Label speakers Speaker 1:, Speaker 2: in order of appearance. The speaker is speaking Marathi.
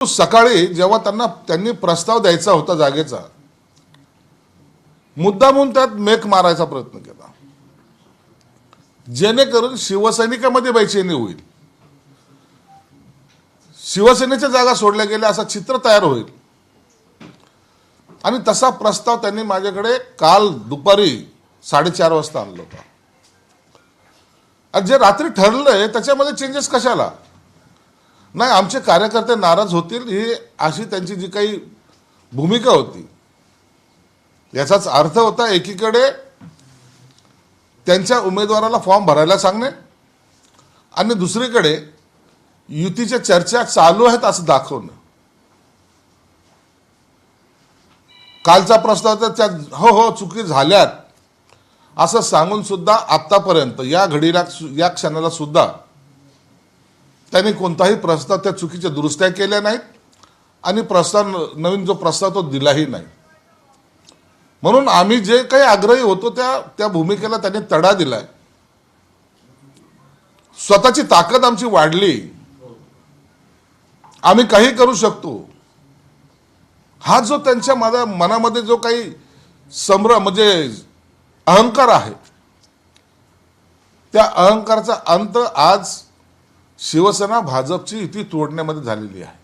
Speaker 1: सकाळी जेव्हा त्यांनी प्रस्ताव द्यायचा होता जागेचा, मुद्दामून त्यात मेक मारायचा प्रयत्न केला जेणेकरून शिवसैनिकांमध्ये बेचैनी होईल, शिवसेनेच्या जागा सोडल्या गेल्या असं चित्र तयार होईल। आणि तसा प्रस्ताव त्यांनी माझ्याकडे काल दुपारी 4:30 वाजता आणला होता। आज जे रात्री ठरलंय त्याच्यामध्ये चेंजेस कशाला? नाही, आमचे कार्यकर्ते नाराज होतील ही अशी त्यांची जी काही भूमिका होती। याचाच अर्थ होता एकीकडे त्यांच्या उमेदवाराला फॉर्म भरायला सांगणे आणि दुसरीकडे युतीच्या चर्चा चालू आहेत असं दाखवणं। कालचा प्रस्ताव तर हो हो चुकी झाल्यात असं सांगून सुद्धा आतापर्यंत या घडीला या क्षणाला सुद्धा त्यांनी कोणताही प्रस्ताव त्या चुकीच्या दुरुस्त्या केल्या नाहीत आणि नवीन जो प्रस्ताव तो दिलाही नाही। म्हणून आम्ही जे काही आग्रही होतो त्या भूमिकेला त्यांनी तडा दिलाय। स्वतःची ताकद आमची वाढली, आम्ही काही करू शकतो हा जो त्यांच्या मनामध्ये जो काही म्हणजे अहंकार आहे, त्या अहंकाराचा अंत आज शिवसेना भाजपची युती तोडण्यामध्ये झालेली आहे।